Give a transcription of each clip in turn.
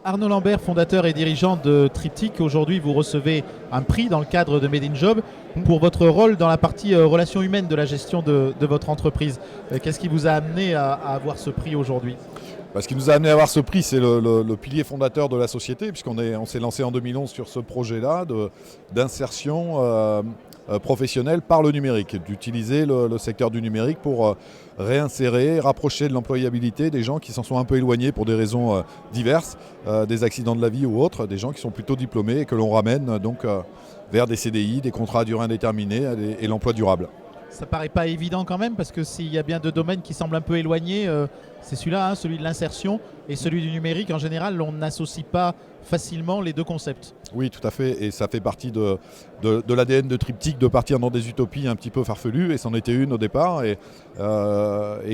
Arnaud Lambert, fondateur et dirigeant de Triptyque, aujourd'hui vous recevez un prix dans le cadre de Made in Job pour votre rôle dans la partie relations humaines de la gestion de votre entreprise. Qu'est-ce qui vous a amené à avoir ce prix aujourd'hui ? Ce qui nous a amené à avoir ce prix, c'est le pilier fondateur de la société, puisqu'on s'est lancé en 2011 sur ce projet-là d'insertion professionnelle par le numérique, d'utiliser le secteur du numérique pour réinsérer, rapprocher de l'employabilité des gens qui s'en sont un peu éloignés pour des raisons diverses, des accidents de la vie ou autres, des gens qui sont plutôt diplômés et que l'on ramène donc vers des CDI, des contrats à durée indéterminée et l'emploi durable. Ça paraît pas évident quand même, parce que s'il y a bien deux domaines qui semblent un peu éloignés, c'est celui-là, celui de l'insertion, et celui du numérique. En général, on n'associe pas facilement les deux concepts. Oui, tout à fait, et ça fait partie de l'ADN de Triptyque de partir dans des utopies un petit peu farfelues, et c'en était une au départ, et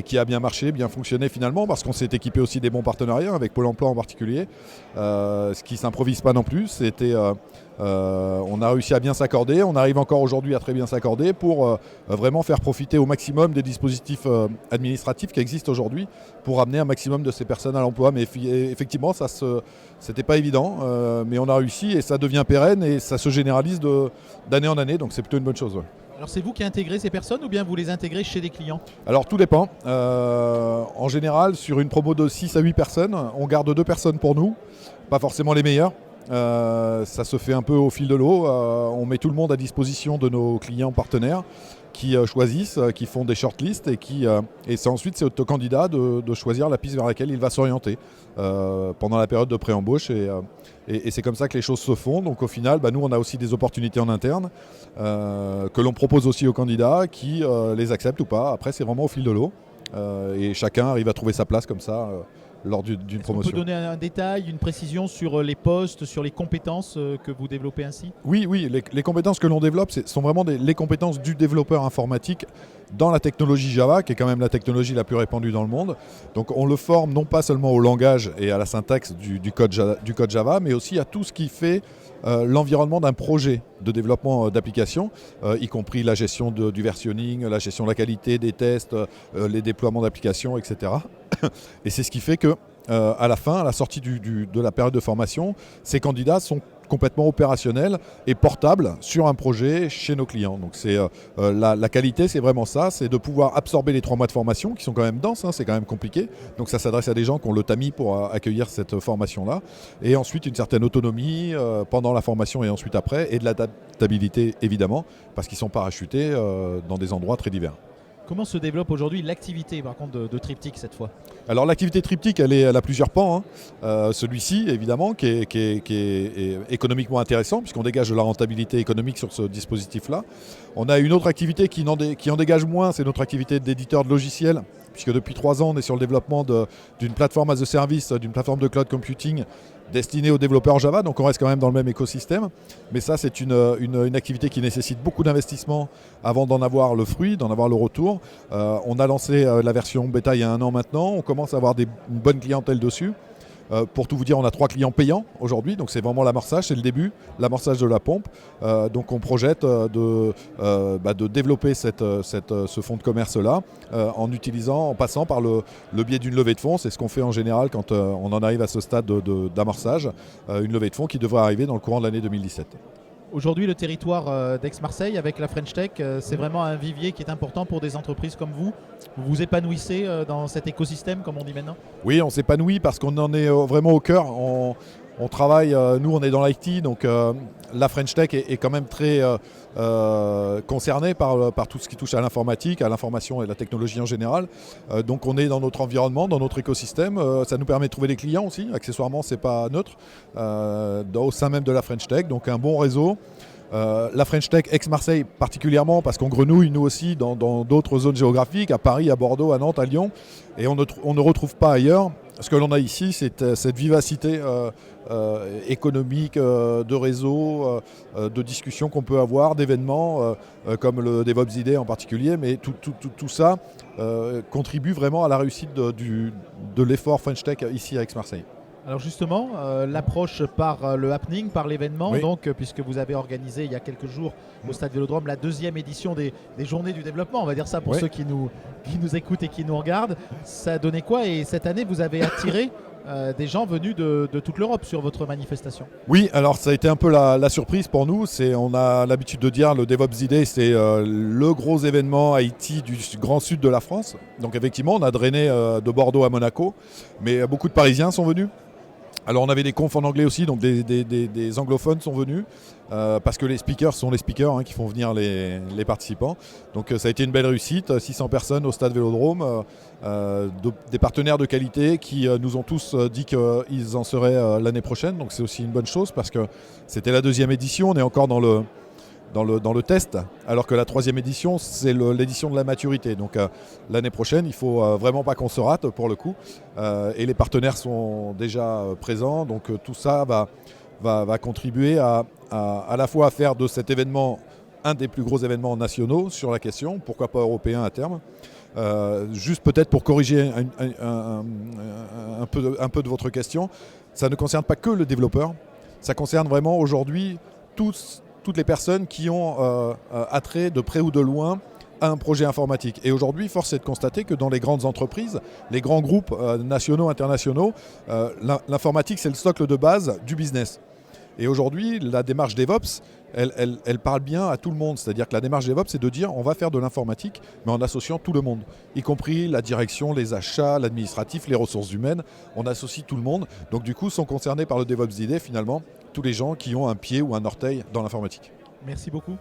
qui a bien marché, bien fonctionné finalement, parce qu'on s'est équipé aussi des bons partenariats, avec Pôle emploi en particulier, ce qui ne s'improvise pas non plus. On a réussi à bien s'accorder, on arrive encore aujourd'hui à très bien s'accorder pour vraiment faire profiter au maximum des dispositifs administratifs qui existent aujourd'hui pour amener un maximum de ces personnes à l'emploi. Mais effectivement, c'était pas évident, mais on a réussi et ça devient pérenne et ça se généralise d'année en année, donc c'est plutôt une bonne chose. Ouais. Alors c'est vous qui intégrez ces personnes ou bien vous les intégrez chez des clients ? Alors tout dépend. En général, sur une promo de 6 à 8 personnes, on garde 2 personnes pour nous, pas forcément les meilleures. Ça se fait un peu au fil de l'eau. On met tout le monde à disposition de nos clients partenaires qui choisissent, qui font des shortlists et ensuite c'est au candidat de choisir la piste vers laquelle il va s'orienter pendant la période de pré-embauche et c'est comme ça que les choses se font. Donc au final, nous on a aussi des opportunités en interne que l'on propose aussi aux candidats qui les acceptent ou pas. Après c'est vraiment au fil de l'eau et chacun arrive à trouver sa place comme ça lors d'une promotion. On peut donner un détail, une précision sur les postes, sur les compétences que vous développez ainsi ? Oui, les compétences que l'on développe sont vraiment les compétences du développeur informatique dans la technologie Java, qui est quand même la technologie la plus répandue dans le monde. Donc on le forme non pas seulement au langage et à la syntaxe du code Java, mais aussi à tout ce qui fait l'environnement d'un projet de développement d'application, y compris la gestion du versionning, la gestion de la qualité des tests, les déploiements d'applications, etc. Et c'est ce qui fait que à la fin, à la sortie de la période de formation, ces candidats sont complètement opérationnels et portables sur un projet chez nos clients. Donc c'est la qualité, c'est vraiment ça, c'est de pouvoir absorber les 3 mois de formation qui sont quand même denses, c'est quand même compliqué. Donc ça s'adresse à des gens qui ont le tamis pour accueillir cette formation-là. Et ensuite une certaine autonomie pendant la formation et ensuite après, et de l'adaptabilité évidemment, parce qu'ils sont parachutés dans des endroits très divers. Comment se développe aujourd'hui l'activité par contre de Triptyque cette fois ? Alors l'activité Triptyque, elle a plusieurs pans. Celui-ci, évidemment, qui est économiquement intéressant, puisqu'on dégage de la rentabilité économique sur ce dispositif-là. On a une autre activité qui en dégage moins, c'est notre activité d'éditeur de logiciels, puisque depuis 3 ans, on est sur le développement d'une plateforme as a service, d'une plateforme de cloud computing destinée aux développeurs Java, donc on reste quand même dans le même écosystème. Mais ça, c'est une activité qui nécessite beaucoup d'investissement avant d'en avoir le fruit, d'en avoir le retour. On a lancé la version bêta il y a 1 an maintenant, on commence à avoir une bonne clientèle dessus. Pour tout vous dire, on a 3 clients payants aujourd'hui, donc c'est vraiment l'amorçage, c'est le début, l'amorçage de la pompe. Donc on projette de développer ce fonds de commerce-là en passant par le biais d'une levée de fonds. C'est ce qu'on fait en général quand on en arrive à ce stade d'amorçage, une levée de fonds qui devrait arriver dans le courant de l'année 2017. Aujourd'hui, le territoire d'Aix-Marseille avec la French Tech, c'est vraiment un vivier qui est important pour des entreprises comme vous. Vous vous épanouissez dans cet écosystème, comme on dit maintenant ? Oui, on s'épanouit parce qu'on en est vraiment au cœur. On travaille, nous on est dans l'IT, donc la French Tech est quand même très concernée par tout ce qui touche à l'informatique, à l'information et la technologie en général. Donc on est dans notre environnement, dans notre écosystème. Ça nous permet de trouver des clients aussi. Accessoirement, c'est pas neutre. Au sein même de la French Tech, donc un bon réseau. La French Tech Aix-Marseille particulièrement parce qu'on grenouille nous aussi dans d'autres zones géographiques, à Paris, à Bordeaux, à Nantes, à Lyon, et on ne retrouve pas ailleurs. Ce que l'on a ici, c'est cette vivacité économique, de réseau, de discussions qu'on peut avoir, d'événements comme le DevOps Idée en particulier, mais tout ça contribue vraiment à la réussite de l'effort French Tech ici à Aix-Marseille. Alors justement, l'approche par le happening, par l'événement, oui. Donc, puisque vous avez organisé il y a quelques jours au Stade Vélodrome la 2e édition des Journées du développement, on va dire ça pour ceux qui nous écoutent et qui nous regardent. Ça a donné quoi ? Et cette année, vous avez attiré des gens venus de toute l'Europe sur votre manifestation. Oui, alors ça a été un peu la surprise pour nous. On a l'habitude de dire le DevOps Day, c'est le gros événement IT du grand sud de la France. Donc effectivement, on a drainé de Bordeaux à Monaco, mais beaucoup de Parisiens sont venus. Alors on avait des confs en anglais aussi, donc des anglophones sont venus, parce que les speakers sont les speakers qui font venir les participants. Donc ça a été une belle réussite, 600 personnes au stade Vélodrome, des partenaires de qualité qui nous ont tous dit qu'ils en seraient l'année prochaine. Donc c'est aussi une bonne chose parce que c'était la 2e édition, on est encore dans le test, alors que la 3e édition, c'est l'édition de la maturité. Donc l'année prochaine, il ne faut vraiment pas qu'on se rate pour le coup. Et les partenaires sont déjà présents, donc tout ça va contribuer à la fois à faire de cet événement un des plus gros événements nationaux sur la question, pourquoi pas européen à terme. Juste peut-être pour corriger un peu de votre question, ça ne concerne pas que le développeur, ça concerne vraiment aujourd'hui toutes les personnes qui ont attrait de près ou de loin à un projet informatique. Et aujourd'hui, force est de constater que dans les grandes entreprises, les grands groupes nationaux, internationaux, l'informatique, c'est le socle de base du business. Et aujourd'hui, la démarche DevOps, elle parle bien à tout le monde. C'est-à-dire que la démarche DevOps, c'est de dire on va faire de l'informatique, mais en associant tout le monde, y compris la direction, les achats, l'administratif, les ressources humaines. On associe tout le monde. Donc du coup, sont concernés par le DevOps Day, finalement, tous les gens qui ont un pied ou un orteil dans l'informatique. Merci beaucoup.